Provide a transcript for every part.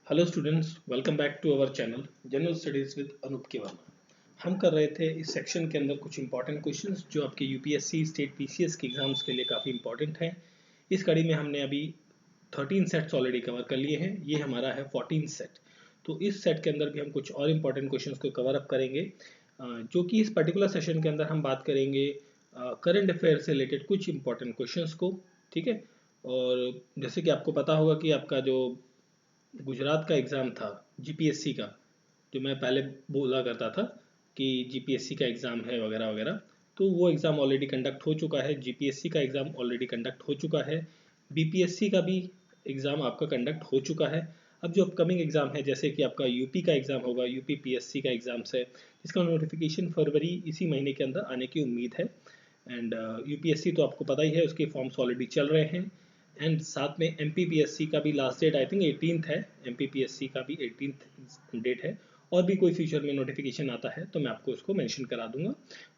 Hello students, welcome back to our channel general studies with Anup K Verma. हम कर रहे थे इस सेक्शन के अंदर कुछ इंपॉर्टेंट क्वेश्चंस जो आपके यूपीएससी स्टेट पीसीएस के एग्जाम्स के लिए काफ़ी इंपॉर्टेंट हैं। इस कड़ी में हमने अभी 13 सेट्स ऑलरेडी कवर कर लिए हैं। ये हमारा है 14 सेट। तो इस सेट के अंदर भी हम कुछ और इंपॉर्टेंट क्वेश्चंस को कवर अप करेंगे, जो कि इस पर्टिकुलर सेशन के अंदर हम बात करेंगे करंट अफेयर से रिलेटेड कुछ इंपॉर्टेंट क्वेश्चंस को। ठीक है। और जैसे कि आपको पता होगा कि आपका जो गुजरात का एग्ज़ाम था जीपीएससी का, जो मैं पहले बोला करता था कि जीपीएससी का एग्ज़ाम है वगैरह वगैरह, तो वो एग्ज़ाम ऑलरेडी कंडक्ट हो चुका है। जीपीएससी का एग्ज़ाम ऑलरेडी कंडक्ट हो चुका है। बीपीएससी का भी एग्ज़ाम आपका कंडक्ट हो चुका है। अब जो अपकमिंग एग्ज़ाम है, जैसे कि आपका यूपी का एग्ज़ाम होगा, यूपी पीएससी का एग्ज़ाम्स है, जिसका नोटिफिकेशन फरवरी इसी महीने के अंदर आने की उम्मीद है। एंड यूपीएससी तो आपको पता ही है, उसके फॉर्म्स ऑलरेडी चल रहे हैं। एंड साथ में एमपीपीएससी का भी last date I think 18th है। एमपीपीएससी का भी 18th डेट है। और भी कोई फ्यूचर में नोटिफिकेशन आता है तो मैं आपको उसको मेंशन करा दूंगा।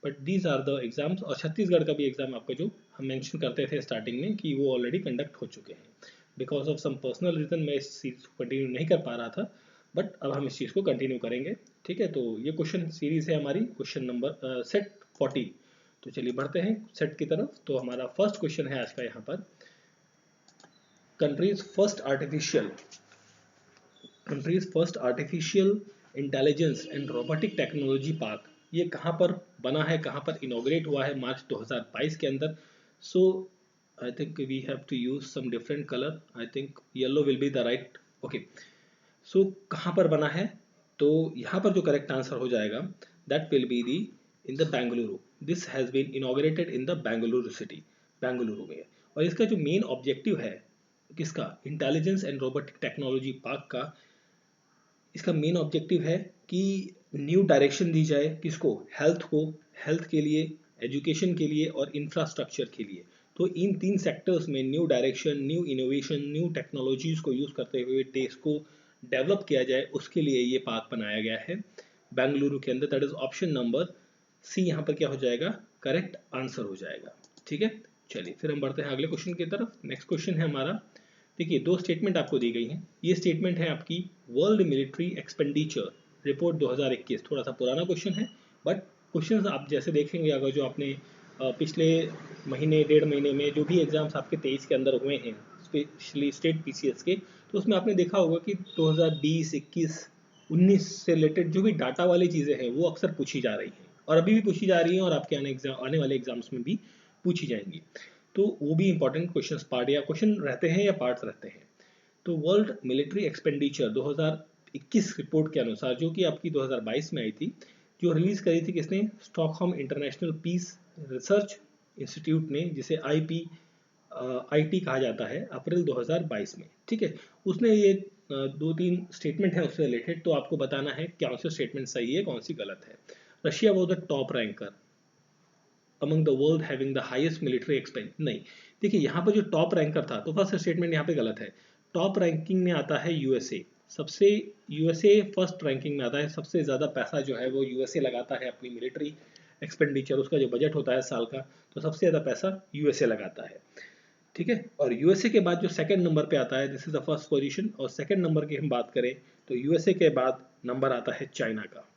But these are the exams. और छत्तीसगढ़ का भी एग्जाम आपका जो हम मेंशन करते थे स्टार्टिंग में कि वो ऑलरेडी कंडक्ट हो चुके हैं। Because of some personal reason मैं इस चीज़ को कंटिन्यू नहीं कर पा रहा था, बट अब हम इस चीज़ को कंटिन्यू करेंगे। ठीक है। तो ये क्वेश्चन सीरीज है हमारी, क्वेश्चन नंबर सेट 14। तो चलिए बढ़ते हैं सेट की तरफ। तो हमारा फर्स्ट क्वेश्चन है आज का यहाँ पर, countries first artificial intelligence and robotic technology park, ये कहाँ पर बना है, कहाँ पर इनॉग्रेट हुआ है मार्च 2022 के अंदर। So I think we have to use some different colour. I think yellow will be the right. Okay. So कहाँ पर बना है, तो यहाँ पर जो करेक्ट आंसर हो जाएगा that will be the in the Bengaluru. This has been inaugurated in the Bengaluru city, Bengaluru में। और इसका जो मेन ऑब्जेक्टिव है किसका, intelligence and robotic technology park का, इसका मेन ऑब्जेक्टिव है कि न्यू डायरेक्शन दी जाए किसको, हेल्थ को, हेल्थ के लिए, एजुकेशन के लिए और इंफ्रास्ट्रक्चर के लिए। तो इन तीन सेक्टर्स में new direction, new innovation, new technologies को यूज़ करते हुए देश को डेवलप किया जाए, उसके लिए ये पार्क बनाया गया है बेंगलुरु के अंदर। That is option number C. यहाँ पर क्या हो जाएगा, करेक्ट आंसर हो जाएगा। ठीक है। चलिए फिर हम बढ़ते हैं अगले क्वेश्चन की तरफ। नेक्स्ट क्वेश्चन है हमारा, देखिए दो स्टेटमेंट आपको दी गई हैं। ये स्टेटमेंट है आपकी वर्ल्ड मिलिट्री एक्सपेंडिचर रिपोर्ट 2021। थोड़ा सा पुराना क्वेश्चन है, बट क्वेश्चन आप जैसे देखेंगे, अगर जो आपने पिछले महीने डेढ़ महीने में जो भी एग्जाम्स आपके 23 के अंदर हुए हैं, स्पेशली स्टेट पीसीएस के, तो उसमें आपने देखा होगा कि 2020, 21, 19 से रिलेटेड जो भी डाटा वाली चीज़ें हैं वो अक्सर पूछी जा रही हैं, और अभी भी पूछी जा रही हैं, और आपके आने वाले एग्जाम्स में भी पूछी जाएंगी। तो वो भी इंपॉर्टेंट क्वेश्चन पार्ट या क्वेश्चन रहते हैं या पार्ट्स रहते हैं। तो वर्ल्ड मिलिट्री एक्सपेंडिचर 2021 रिपोर्ट के अनुसार, जो कि आपकी 2022 में आई थी, जो रिलीज करी थी किसने, Stockholm International Peace Research Institute ने, जिसे आईटी कहा जाता है, अप्रैल 2022 में। ठीक है। उसने ये दो तीन स्टेटमेंट है उससे रिलेटेड, तो आपको बताना है कौन सी स्टेटमेंट सही है, कौन सी गलत है। Russia was the top ranker among the world having the highest military expand, नहीं। देखिए यहाँ पर जो टॉप रैंकर था, तो फर्स्ट स्टेटमेंट यहाँ पे गलत है। टॉप रैंकिंग में आता है यूएसए। सबसे यूएसए फर्स्ट रैंकिंग में आता है। सबसे ज़्यादा पैसा जो है वो यूएसए लगाता है अपनी मिलिट्री एक्सपेंडिचर, उसका जो बजट होता है साल का, तो सबसे ज़्यादा पैसा यूएसए लगाता है। ठीक है। और यूएसए के बाद जो सेकंड नंबर पे आता है, this is the first position. और सेकंड नंबर की हम बात करें तो यूएसए के बाद नंबर आता है चाइना का।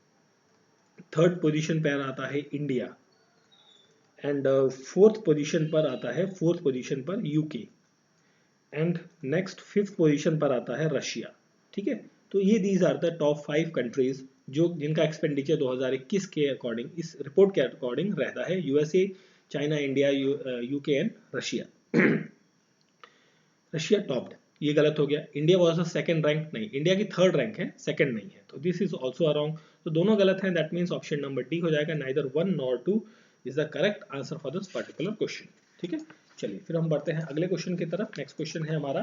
थर्ड पोजीशन पर आता है इंडिया। एंड फोर्थ पोजीशन पर UK. And next fifth position पर आता है रशिया। ठीक है। तो ये these are the top 5 countries जो जिनका एक्सपेंडिचर 2021 के अकॉर्डिंग, इस रिपोर्ट के अकॉर्डिंग रहता है। USA, China, India, UK and Russia. Russia topped, ये गलत हो गया। India was the second rank, नहीं, इंडिया की थर्ड रैंक है, सेकंड नहीं है, तो this is also a wrong. तो दोनों गलत हैं। That means option number D हो जाएगा। Neither 1 nor 2 is the correct answer for this particular question. ठीक है। चलिए फिर हम बढ़ते हैं अगले क्वेश्चन की तरफ। नेक्स्ट क्वेश्चन है हमारा,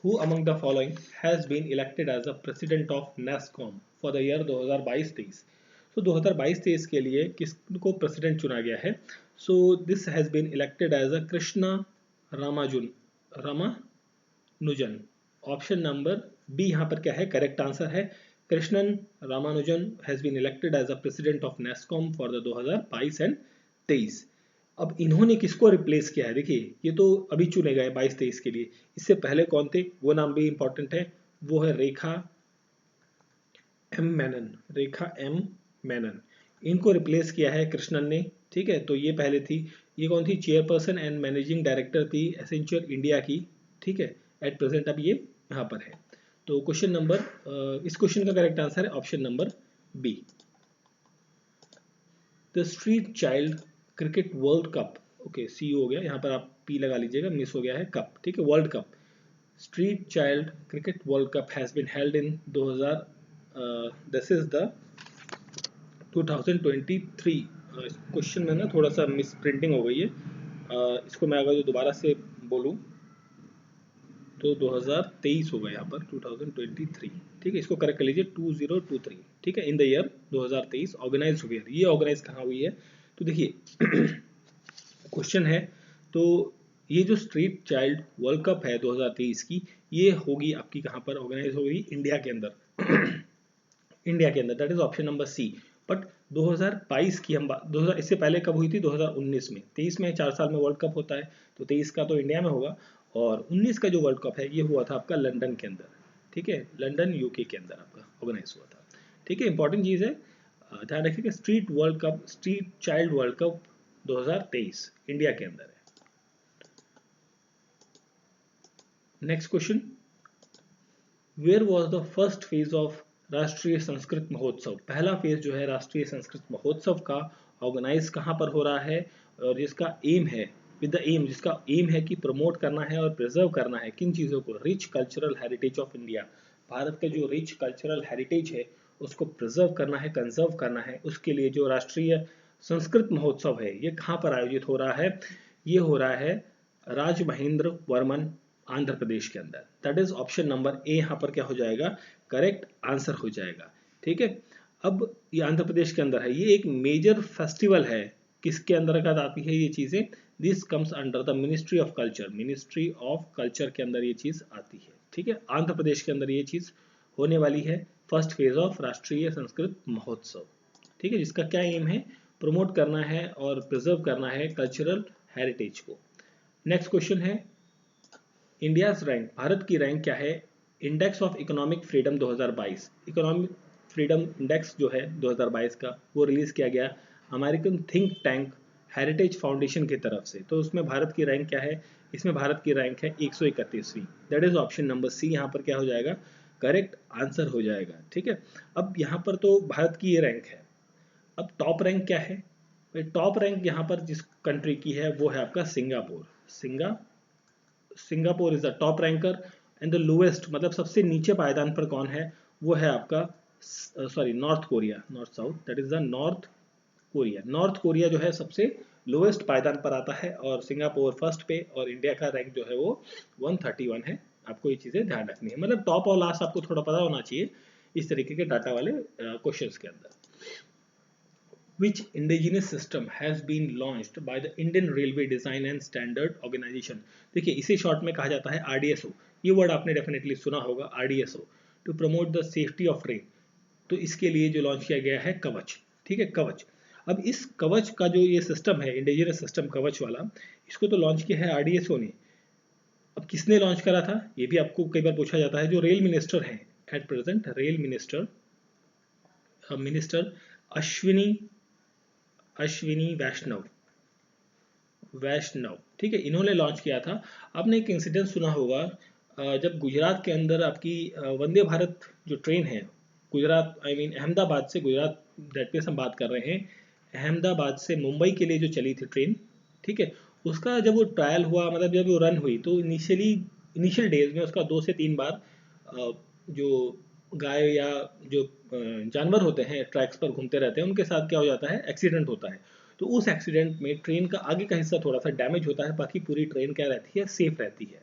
who among the following has been elected as the president of Nasscom for the year 2022-23। So 2022-23 के लिए किसको प्रेसिडेंट चुना गया है। So this has been elected as a Krishna Ramanujan. Option number B यहाँ पर क्या है, करेक्ट आंसर है। Krishnan Ramanujan has been elected as a president of Nasscom for the 2022 and 23। अब इन्होंने किसको रिप्लेस किया है, देखिए ये तो अभी चुने गए 22-23 के लिए, इससे पहले कौन थे वो नाम भी इंपॉर्टेंट है, वो है रेखा एम मेनन, रेखा एम मेनन, इनको रिप्लेस किया है कृष्णन ने। ठीक है, तो ये पहले थी, ये कौन थी, चेयरपर्सन एंड मैनेजिंग डायरेक्टर थी एसेंचर इंडिया की। ठीक है, एट प्रेजेंट अब ये यहाँ पर है। तो क्वेश्चन नंबर, इस क्वेश्चन का करेक्ट आंसर है option number B. The street child cricket world cup, okay C हो गया, यहाँ पर आप पी लगा लीजिएगा, मिस हो गया है कप। ठीक है, world cup, street child cricket world cup has been held in 2000, this is the 2023। Question में ना थोड़ा सा मिस प्रिंटिंग हो गई है, इसको मैं अगर दोबारा से बोलूँ तो 2023 होगा यहाँ पर 2023। ठीक है, इसको करेक्ट कर लीजिए 2023। ठीक है, इन द ईयर 2023 ऑर्गेनाइज हुई है। ये ऑर्गेनाइज कहाँ हुई है, तो देखिए क्वेश्चन है, तो ये जो स्ट्रीट चाइल्ड वर्ल्ड कप है 2023 की, ये होगी आपकी कहाँ पर ऑर्गेनाइज होगी, इंडिया के अंदर। इंडिया के अंदर, that is option number C. But 2022 की हम बात, 2000 इससे पहले कब हुई थी, 2019 में। 23 में 4 साल में वर्ल्ड कप होता है, तो 23 का तो इंडिया में होगा, और 19 का जो वर्ल्ड कप है ये हुआ था आपका लंदन के अंदर। ठीक है, लंदन यूके के अंदर आपका ऑर्गेनाइज हुआ था। ठीक है, इंपॉर्टेंट चीज़ है, ध्यान रखिएगा, street world cup, street child world cup 2023 India के अंदर है। Next question, where was the first phase of Rashtriya Sanskrit महोत्सव, पहला फेज जो है राष्ट्रीय संस्कृत महोत्सव का ऑर्गेनाइज कहाँ पर हो रहा है, और जिसका एम है, विद द एम, जिसका एम है कि प्रमोट करना है और प्रिजर्व करना है किन चीज़ों को, rich cultural heritage of India, Bharat का जो रिच कल्चरल हेरिटेज है उसको प्रिजर्व करना है, कंजर्व करना है, उसके लिए जो राष्ट्रीय संस्कृत महोत्सव है ये कहाँ पर आयोजित हो रहा है, ये हो रहा है राजमहेंद्र वर्मन आंध्र प्रदेश के अंदर। That is option number A, यहाँ पर क्या हो जाएगा, करेक्ट आंसर हो जाएगा। ठीक है, अब ये आंध्र प्रदेश के अंदर है, ये एक मेजर फेस्टिवल है, किसके अंतर्गत आती है ये चीजें, this comes under the ministry of culture, ministry of culture के अंदर ये चीज आती है। ठीक है, आंध्र प्रदेश के अंदर ये चीज होने वाली है, first phase of Rashtriya Sanskrit महोत्सव। ठीक है, जिसका क्या एम है, प्रमोट करना है और प्रिजर्व करना है कल्चरल हेरिटेज को। नेक्स्ट क्वेश्चन है, इंडियाज रैंक, भारत की रैंक क्या है, index of economic freedom 2022, economic freedom index जो है 2022 का, वो रिलीज किया गया American think tank heritage foundation की तरफ से। तो उसमें भारत की रैंक क्या है, इसमें भारत की रैंक है 131वीं। That is option number C, यहाँ पर क्या हो जाएगा, करेक्ट आंसर हो जाएगा। ठीक है, अब यहाँ पर तो भारत की ये रैंक है, अब टॉप रैंक क्या है, टॉप रैंक यहाँ पर जिस कंट्री की है वो है आपका Singapore. Singapore is the top ranker, and the lowest, मतलब सबसे नीचे पायदान पर कौन है, वो है आपका sorry north Korea, north south, that is the north Korea. North Korea जो है सबसे लोएस्ट पायदान पर आता है, और सिंगापुर फर्स्ट पे, और इंडिया का रैंक जो है वो 131 है। आपको ये चीजें ध्यान रखनी है, मतलब टॉप और लास्ट आपको थोड़ा पता होना चाहिए इस तरीके के डाटा वाले क्वेश्चंस के अंदर। Which indigenous system has been launched by the Indian Railway Design and Standard Organization? देखिए इसे शॉर्ट में कहा जाता है RDSO, ये वर्ड आपने डेफिनेटली सुना होगा, RDSO, to promote the safety of train. तो इसके लिए जो लॉन्च किया गया है कवच। ठीक है, कवच। अब इस कवच का जो ये सिस्टम है, इंडिजिनस सिस्टम कवच वाला, इसको तो लॉन्च किया है RDSO ने। अब किसने लॉन्च करा था, ये भी आपको कई बार पूछा जाता है, जो रेल मिनिस्टर है at present, rail minister, minister Ashwini Ashwini Vaishnaw. ठीक है, इन्होंने लॉन्च किया था। आपने एक इंसिडेंट सुना होगा, जब गुजरात के अंदर आपकी वंदे भारत जो ट्रेन है, गुजरात आई मीन अहमदाबाद से गुजरात, दैट मीन्स हम बात कर रहे हैं अहमदाबाद से मुंबई के लिए जो चली थी ट्रेन। ठीक है, उसका जब वो ट्रायल हुआ, मतलब जब वो रन हुई, तो इनिशियल डेज में उसका 2 से 3 बार जो गाय या जो जानवर होते हैं ट्रैक्स पर घूमते रहते हैं, उनके साथ क्या हो जाता है, एक्सीडेंट होता है। तो उस एक्सीडेंट में ट्रेन का आगे का हिस्सा थोड़ा सा डैमेज होता है, बाकी पूरी ट्रेन क्या रहती है, सेफ रहती है।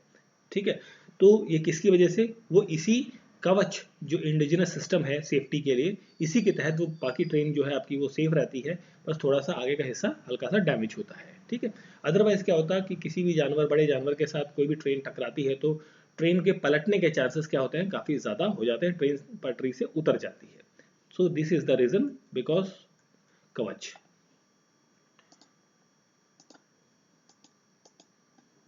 ठीक है, तो ये किसकी वजह से, वो इसी कवच जो इंडिजिनस सिस्टम है सेफ्टी के लिए, इसी के तहत वो बाकी ट्रेन जो है आपकी वो सेफ रहती है, बस थोड़ा सा आगे का हिस्सा हल्का सा डैमेज होता है। ठीक है, अदरवाइज क्या होता है कि किसी भी जानवर, बड़े जानवर के साथ कोई भी ट्रेन टकराती है तो ट्रेन के पलटने के चांसेस क्या होते हैं, काफी ज्यादा हो जाते हैं, ट्रेन पटरी से उतर जाती है। So this is the reason, because Kavach.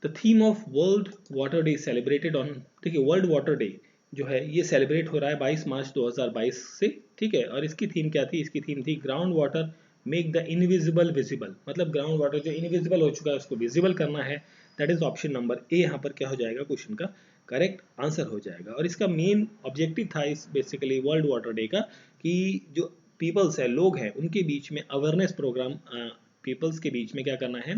The theme of world water day celebrated on, देखिए वर्ल्ड वाटर डे जो है ये सेलिब्रेट हो रहा है 22 मार्च 2022 से, ठीक है। और इसकी थीम क्या थी, इसकी थीम थी ground water make the invisible visible, मतलब ग्राउंड वाटर जो इनविजिबल हो चुका है उसको विजिबल करना है। That is option number A यहाँ पर क्या हो जाएगा, क्वेश्चन का करेक्ट आंसर हो जाएगा। और इसका मेन ऑब्जेक्टिव था इस बेसिकली वर्ल्ड वाटर डे का कि जो पीपल्स है, लोग हैं, उनके बीच में अवेयरनेस प्रोग्राम, पीपल्स के बीच में क्या करना है,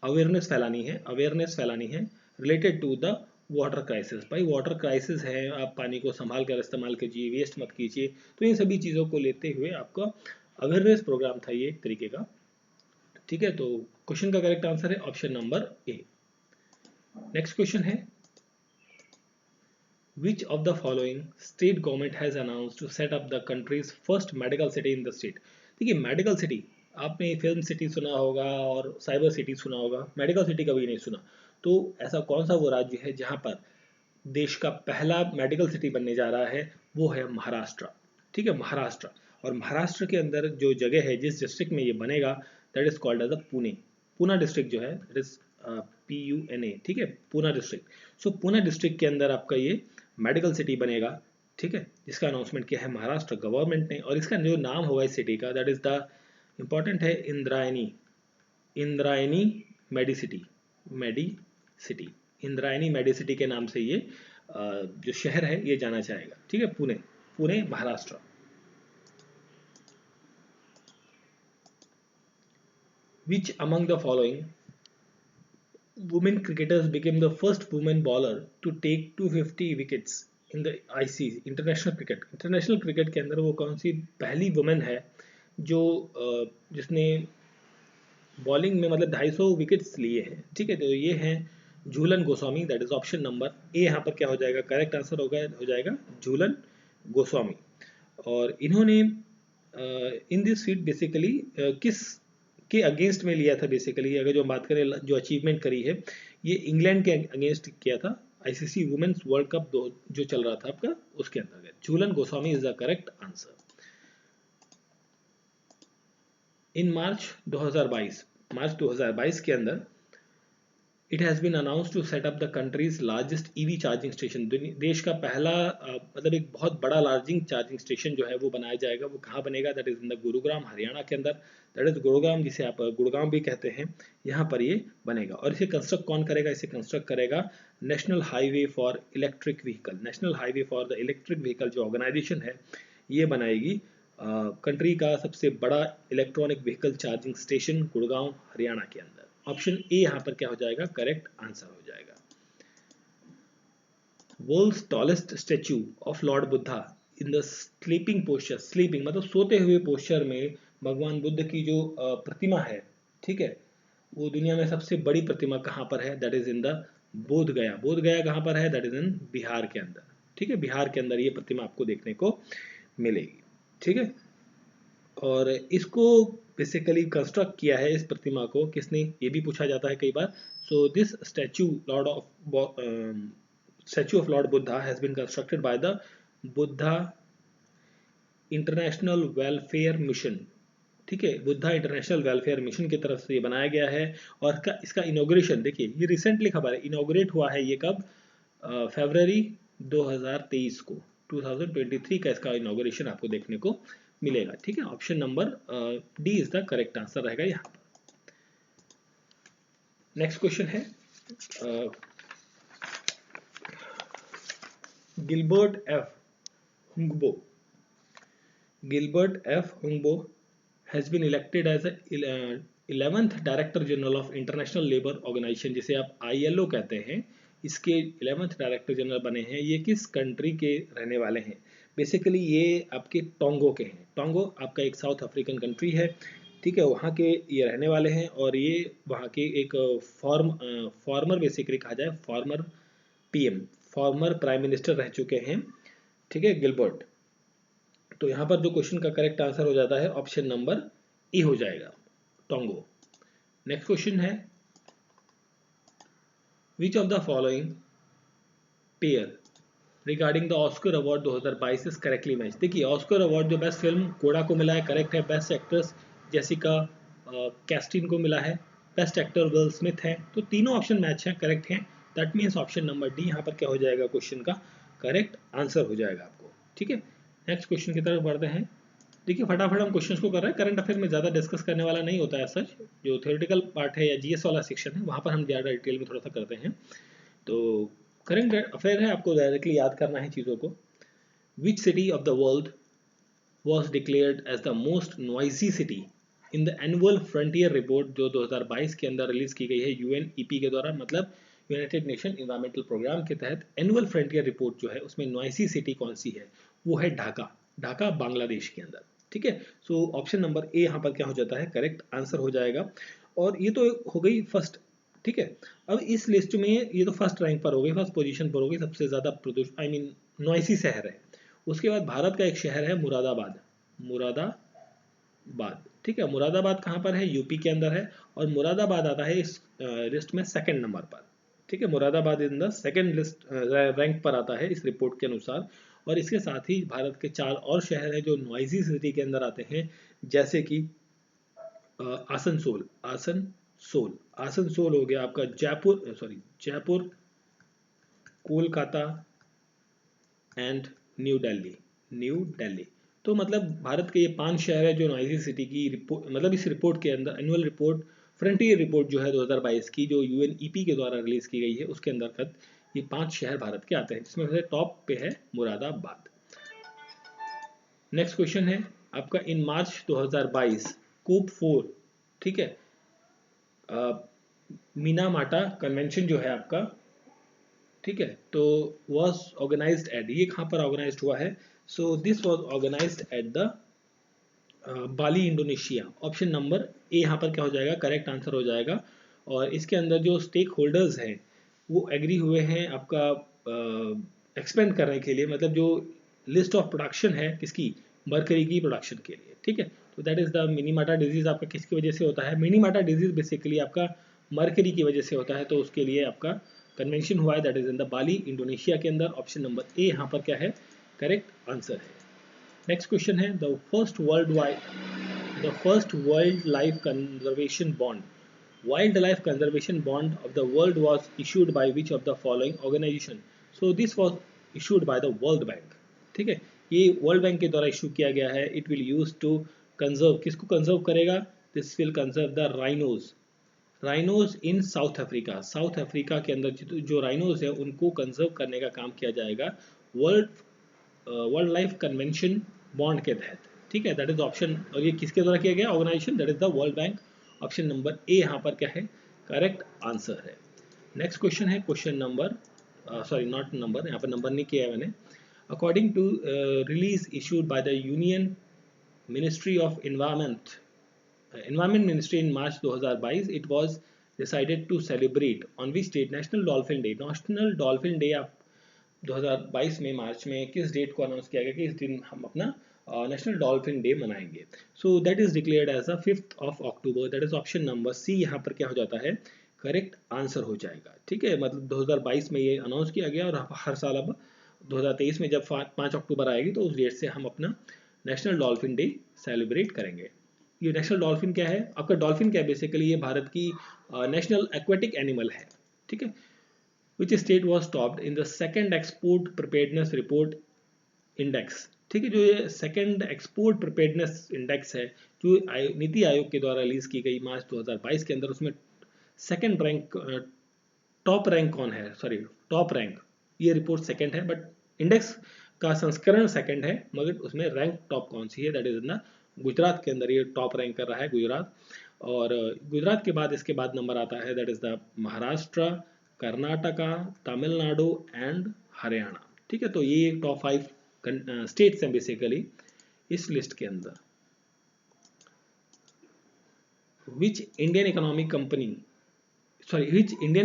अवेयरनेस फैलानी है related to the water crisis. भाई वाटर क्राइसिस है, आप पानी को संभाल कर इस्तेमाल कीजिए, वेस्ट मत कीजिए। तो इन सभी चीज़ों को लेते हुए आपका अवेयरनेस प्रोग्राम था ये एक तरीके का, ठीक है। तो क्वेश्चन का करेक्ट आंसर है ऑप्शन नंबर ए। नेक्स्ट क्वेश्चन है, Which of the following state government has announced to set up the country's first medical city in the state? देखिए मेडिकल सिटी, आपने फिल्म सिटी सुना होगा और साइबर सिटी सुना होगा, medical city कभी नहीं सुना। तो ऐसा कौन सा वो राज्य है जहां पर देश का पहला मेडिकल सिटी बनने जा रहा है, वो है महाराष्ट्र, ठीक है, महाराष्ट्र। और महाराष्ट्र के अंदर जो जगह है, जिस डिस्ट्रिक्ट में ये बनेगा, that is called as a Pune. Poona district जो है, दैट इज PUNA, ठीक है, Poona district. So Poona district के अंदर आपका ये मेडिकल सिटी बनेगा, ठीक है, जिसका अनाउंसमेंट किया है महाराष्ट्र गवर्नमेंट ने। और इसका जो नाम होगा इस सिटी का, दैट इज द इंपॉर्टेंट है इंद्रायणी मेडी सिटी, इंद्रायणी मेडिसिटी के नाम से ये जो शहर है ये जाना चाहेगा, ठीक है, Pune Maharashtra. Which among the following women cricketers became the first women bowler to take 250 wickets in the ICC international cricket के अंदर वो कौन सी पहली वुमेन है जो जिसने बॉलिंग में मतलब 250 विकेट्स लिए हैं, ठीक है। तो ये हैं Jhulan Goswami, that is option number A. यहाँ पर क्या हो जाएगा, करेक्ट आंसर हो जाएगा झूलन गोस्वामी। और इन्होंने इन दिस फीट बेसिकली किस के अगेंस्ट में लिया था, बेसिकली अगर जो बात करें जो अचीवमेंट करी है, ये इंग्लैंड के अगेंस्ट किया था, ICC वुमेन्स वर्ल्ड कप जो चल रहा था आपका, उसके अंतर्गत Jhulan Goswami is the correct answer. In March 2022 के अंदर it has been announced to set up the country's largest EV charging station. देश का पहला मतलब एक बहुत बड़ा लार्जिंग चार्जिंग स्टेशन जो है वो बनाया जाएगा। वो कहाँ बनेगा, that is in the Gurugram, Haryana के अंदर। दैट इज गुरुग्राम, जिसे आप गुड़गांव भी कहते हैं, यहाँ पर ये बनेगा। और इसे कंस्ट्रक्ट कौन करेगा, इसे कंस्ट्रक्ट करेगा national highway for electric vehicle. National highway for the electric vehicle जो ऑर्गेनाइजेशन है, ये बनाएगी कंट्री का सबसे बड़ा electronic vehicle charging station Gurgaon, Haryana के अंदर। ऑप्शन ए यहाँ पर क्या हो जाएगा, करेक्ट आंसर हो जाएगा। World's tallest statue of lord Buddha in the sleeping posture, sleeping मतलब सोते हुए पोस्चर में भगवान बुद्ध की जो प्रतिमा है, ठीक है, वो दुनिया में सबसे बड़ी प्रतिमा कहाँ पर है, दैट इज इन द बोध गया। बोध गया कहाँ पर है, दैट इज इन बिहार के अंदर, ठीक है, बिहार के अंदर ये प्रतिमा आपको देखने को मिलेगी, ठीक है। और इसको बेसिकली कंस्ट्रक्ट किया है, इस प्रतिमा को किसने, ये भी पूछा जाता है कई बार। So this statue of lord Buddha has been constructed by the Buddha international welfare mission, ठीक है, बुद्धा इंटरनेशनल वेलफेयर मिशन की तरफ से ये बनाया गया है। और इसका इनॉग्रेशन देखिए, ये रिसेंटली खबर है, इनॉग्रेट हुआ है ये कब, फरवरी 2023 को, 2023 का इसका इनॉग्रेशन आपको देखने को मिलेगा, ठीक है। Option number D is the correct answer रहेगा यहाँ पर। नेक्स्ट क्वेश्चन है, Gilbert F Houngbo has been elected as 11th director general of international labour organisation, जिसे आप ILO कहते हैं, इसके 11th डायरेक्टर जनरल बने हैं। ये किस कंट्री के रहने वाले हैं, बेसिकली ये आपके टोंगो के हैं। टोंगो आपका एक साउथ अफ्रीकन कंट्री है, ठीक है, वहाँ के ये रहने वाले हैं। और ये वहाँ के एक फॉर्मर बेसिकली कहा जाए, फॉर्मर प्राइम मिनिस्टर रह चुके हैं, ठीक है, गिलबर्ट। तो यहाँ पर जो क्वेश्चन का करेक्ट आंसर हो जाता है ऑप्शन नंबर ए हो जाएगा, टोंगो। नेक्स्ट क्वेश्चन है, विच of the following pair regarding the Oscar award 2022 is correctly match. देखिए ऑस्कर अवार्ड जो बेस्ट फिल्म कोड़ा को मिला है, करेक्ट है। बेस्ट एक्ट्रेस जेसिका कैस्टिन को मिला है, बेस्ट एक्टर विल स्मिथ है। तो तीनों ऑप्शन मैच है, करेक्ट है। That means option number D यहाँ पर क्या हो जाएगा, क्वेश्चन का करेक्ट आंसर हो जाएगा आपको। ठीक है, नेक्स्ट क्वेश्चन की तरफ बढ़ते हैं। देखिए फटाफट हम क्वेश्चंस को कर रहे हैं, करंट अफेयर में ज़्यादा डिस्कस करने वाला नहीं होता है सच, जो थ्योरेटिकल पार्ट है या जीएस वाला सेक्शन है वहाँ पर हम ज़्यादा डिटेल में थोड़ा सा करते हैं। तो करंट अफेयर है, आपको डायरेक्टली याद करना है चीज़ों को। Which city of the world was declared as the most noisy city in the annual frontier report जो 2022 के अंदर रिलीज की गई है यूएनईपी के द्वारा, मतलब यूनाइटेड नेशन इन्वायरमेंटल प्रोग्राम के तहत एनुअल फ्रंटियर रिपोर्ट जो है उसमें नॉइसी सिटी कौन सी है, वो है ढाका। ढाका बांग्लादेश के अंदर। ठीक है, सो ऑप्शन नंबर ए यहाँ पर क्या हो जाता है, करेक्ट आंसर हो जाएगा। और ये तो हो गई फर्स्ट। ठीक है, अब इस लिस्ट में ये तो फर्स्ट रैंक पर हो गई, फर्स्ट पोजीशन पर हो गई, सबसे ज्यादा प्रदूषण आई मीन नॉइसी शहर है। उसके बाद भारत का एक शहर है मुरादाबाद। मुरादाबाद, ठीक है, मुरादाबाद कहाँ पर है, यूपी के अंदर है। और मुरादाबाद आता है इस लिस्ट में सेकंड नंबर पर। ठीक है, Moradabad in the second list rank पर आता है इस रिपोर्ट के अनुसार। और इसके साथ ही भारत के 4 और शहर हैं जो नॉइजी सिटी के अंदर आते हैं, जैसे कि आसनसोल। आसनसोल हो गया आपका, जयपुर, कोलकाता एंड न्यू दिल्ली। तो मतलब भारत के ये 5 शहर है जो नॉइजी सिटी की रिपोर्ट, मतलब इस रिपोर्ट के अंदर एनुअल रिपोर्ट, फ्रंटियर रिपोर्ट जो है 2022 की, जो यूएनईपी के द्वारा रिलीज की गई है, उसके अंतर्गत ये 5 शहर भारत के आते हैं, जिसमें से टॉप पे है मुरादाबाद। नेक्स्ट क्वेश्चन है आपका, इन मार्च 2022 कूप 4, ठीक है, मीनामाटा कन्वेंशन जो है आपका, ठीक है, तो वॉज ऑर्गेनाइज्ड एट, ये कहाँ पर ऑर्गेनाइज्ड हुआ है, so this was organised at the Bali Indonesia. Option number A यहाँ पर क्या हो जाएगा, करेक्ट आंसर हो जाएगा। और इसके अंदर जो स्टेक होल्डर्स हैं वो एग्री हुए हैं आपका एक्सपेंड करने के लिए, मतलब जो लिस्ट ऑफ प्रोडक्शन है किसकी, मरकरी की प्रोडक्शन के लिए। ठीक है, तो दैट इज द मिनीमाटा डिजीज आपका किसकी वजह से होता है, मिनीमाटा डिजीज बेसिकली आपका मरकरी की वजह से होता है, तो उसके लिए आपका कन्वेंशन हुआ है, that is in the Bali Indonesia के अंदर। ऑप्शन नंबर ए यहाँ पर क्या है, करेक्ट आंसर है। नेक्स्ट क्वेश्चन है, the first world life conservation bond, wild life conservation bond of the world was issued by which of the following organisation, so this was issued by the World Bank. ठीक है, ये world bank के द्वारा issue किया गया है। It will use to conserve, किसको conserve करेगा, this will conserve the rhinos in South Africa. South Africa के अंदर जो राइनोज है उनको कंजर्व करने का काम किया जाएगा वर्ल्ड लाइफ कन्वेंशन बॉन्ड के तहत। ठीक है, दैट इज ऑप्शन, और ये किसके द्वारा किया गया organisation, that is the World Bank. Option number A यहाँ पर क्या है, करेक्ट आंसर है। नेक्स्ट क्वेश्चन है, question number sorry not number, यहाँ पर नंबर नहीं किया है मैंने। According to release issued by the union ministry of Environment Ministry in March 2022, it was decided to celebrate on which date, National Dolphin Day। National Dolphin Day आप 2022 में मार्च में किस डेट को अनाउंस किया गया कि इस दिन हम अपना नेशनल डॉल्फिन डे मनाएंगे, so that is declared as the 5th of October। That is option number C यहाँ पर क्या हो जाता है, करेक्ट आंसर हो जाएगा। ठीक है, मतलब 2022 में ये अनाउंस किया गया, और हर साल अब 2023 में जब 5 अक्टूबर आएगी तो उस डेट से हम अपना नेशनल डॉल्फिन डे सेलिब्रेट करेंगे। ये नेशनल डॉल्फिन क्या है आपका, डॉल्फिन क्या है बेसिकली, ये भारत की नेशनल एक्वेटिक एनिमल है। ठीक है, which state was topped in the second export preparedness report index। ठीक है, जो ये सेकंड एक्सपोर्ट प्रिपेयर्डनेस इंडेक्स है जो नीति आयोग के द्वारा रिलीज की गई मार्च 2022 के अंदर, उसमें सेकंड रैंक, टॉप रैंक कौन है, सॉरी टॉप रैंक, ये रिपोर्ट सेकंड है बट इंडेक्स का संस्करण सेकंड है, मगर उसमें रैंक टॉप कौन सी है, दैट इज ना गुजरात के अंदर ये टॉप रैंक कर रहा है गुजरात। और गुजरात के बाद इसके बाद नंबर आता है, that is the Maharashtra, Karnataka, Tamil Nadu and Haryana. ठीक है, तो ये टॉप 5 स्टेट्स हैं बेसिकली इस लिस्ट के अंदर। Which Indian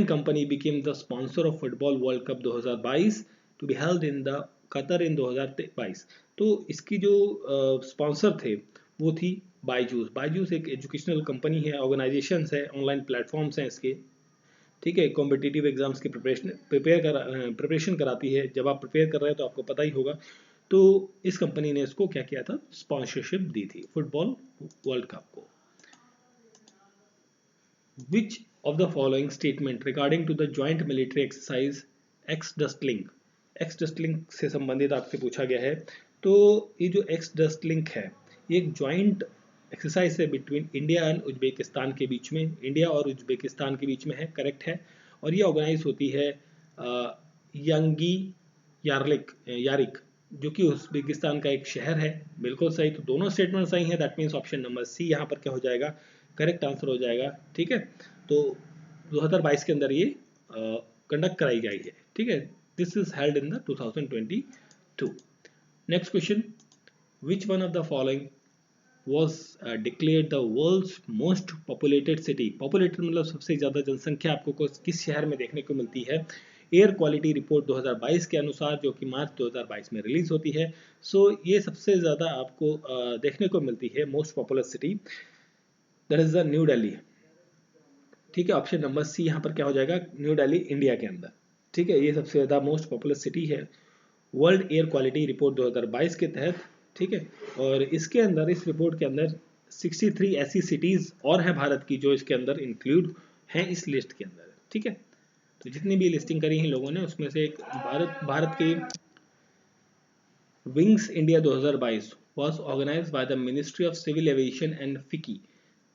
company became the sponsor of football world cup 2022 to be held in the Qatar in 2022। तो इसकी जो स्पॉन्सर थे वो थी बायजूस एक एजुकेशनल कंपनी है, ऑर्गेनाइजेशन है, ऑनलाइन प्लेटफॉर्म्स हैं इसके। ठीक है, कॉम्पिटिटिव एग्जाम्स की प्रिपरेशन कराती है। जब आप प्रिपेयर कर रहे हैं तो आपको पता ही होगा। तो इस कंपनी ने इसको क्या किया था, स्पॉन्सरशिप दी थी फुटबॉल वर्ल्ड कप को। Which of the following statement regarding to the joint military exercise ex Dustlik, ex Dustlik से संबंधित आपसे पूछा गया है। तो ये जो एक्स डस्ट लिंक है ये एक ज्वाइंट एक्सरसाइज है बिटवीन इंडिया एंड उज्बेकिस्तान के बीच में, इंडिया और उज्बेकिस्तान के बीच में है, करेक्ट है। और ये ऑर्गेनाइज होती है यंगी यारिक जो कि उज्बेकिस्तान का एक शहर है। बिल्कुल सही, तो दोनों स्टेटमेंट सही है। That means option number C यहाँ पर क्या हो जाएगा, करेक्ट आंसर हो जाएगा। ठीक है, तो 2022 के अंदर ये कंडक्ट कराई गई है। ठीक है, this is held in the 2022। Next question, which one of the following was declared the world's most populated city? Populated मतलब सबसे ज़्यादा जनसंख्या आपको किस शहर में देखने को मिलती है? एयर क्वालिटी रिपोर्ट 2022 के अनुसार, जो कि मार्च 2022 में रिलीज होती है। सो ये सबसे ज़्यादा आपको देखने को मिलती है most popular city, that is the new Delhi. ठीक है, ऑप्शन नंबर सी यहाँ पर क्या हो जाएगा, न्यू दिल्ली, इंडिया के अंदर। ठीक है, ये सबसे ज़्यादा मोस्ट पॉपुलर सिटी है वर्ल्ड एयर क्वालिटी रिपोर्ट 2022 के तहत। ठीक है, और इसके अंदर, इस रिपोर्ट के अंदर 63 ऐसी सिटीज और हैं भारत की जो इसके अंदर इंक्लूड हैं इस लिस्ट के अंदर। ठीक है, तो जितनी भी लिस्टिंग करी है लोगों ने उसमें से एक भारत की wings India 2022 was organized by the Ministry of Civil Aviation and FICCI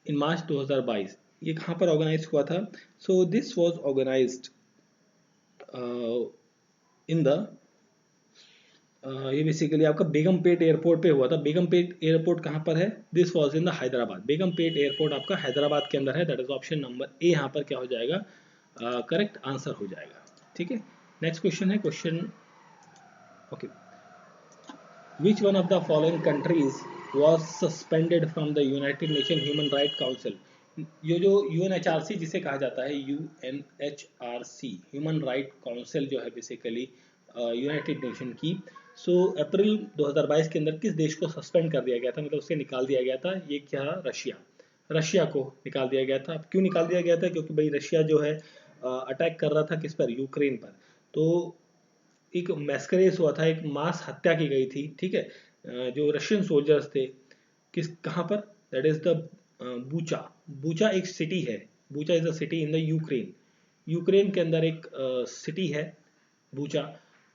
in March 2022। ये कहाँ पर ऑर्गेनाइज हुआ था? So this was organised in the ये बेसिकली आपका बेगमपेट एयरपोर्ट पे हुआ था। बेगमपेट एयरपोर्ट कहाँ पर है? This was in the Hyderabad. Begumpet airport आपका हैदराबाद के अंदर है। That is option number A यहाँ पर क्या हो जाएगा, करेक्ट आंसर हो जाएगा। ठीक है, नेक्स्ट क्वेश्चन है question okay, which one of the following countries was suspended from the United Nation human right council? ये जो यूएनएचआरसी जिसे कहा जाता है, यूएनएचआरसी ह्यूमन राइट काउंसिल जो है बेसिकली यूनाइटेड नेशन की। सो अप्रैल 2022 के अंदर किस देश को सस्पेंड कर दिया गया था, मतलब उसे निकाल दिया गया था? ये क्या, रशिया को निकाल दिया गया था। क्यों निकाल दिया गया था? क्योंकि भाई रशिया जो है अटैक कर रहा था किस पर, यूक्रेन पर। तो एक मैस्करेज हुआ था, एक मास हत्या की गई थी। ठीक है, जो रशियन सोल्जर्स थे, कहाँ पर, दैट इज द बूचा एक सिटी है। Bucha is a city in the Ukraine के अंदर एक सिटी है बूचा।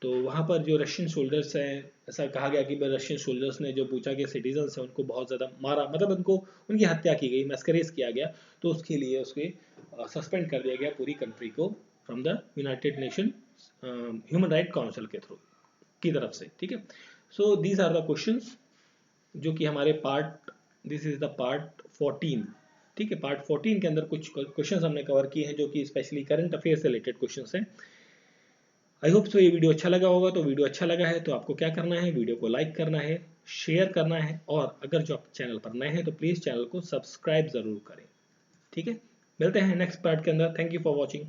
तो वहाँ पर जो रशियन सोल्जर्स हैं, ऐसा कहा गया कि रशियन सोल्जर्स ने जो बूचा के सिटीजन्स हैं उनको बहुत ज़्यादा मारा, मतलब उनको, उनकी हत्या की गई, मैस्करेज किया गया। तो उसके लिए उसके सस्पेंड कर दिया गया पूरी कंट्री को from the United Nation human right council के थ्रू की तरफ से। ठीक है, so these are the questions जो कि हमारे दिस इज द पार्ट 14। ठीक है, पार्ट 14 के अंदर कुछ क्वेश्चंस हमने कवर किए हैं जो कि स्पेशली करंट अफेयर से रिलेटेड क्वेश्चंस हैं। आई होप सो ये वीडियो अच्छा लगा होगा। तो वीडियो अच्छा लगा है तो आपको क्या करना है, वीडियो को लाइक करना है, शेयर करना है, और अगर जो आप चैनल पर नए हैं तो प्लीज़ चैनल को सब्सक्राइब ज़रूर करें। ठीक है, मिलते हैं नेक्स्ट पार्ट के अंदर। Thank you for watching.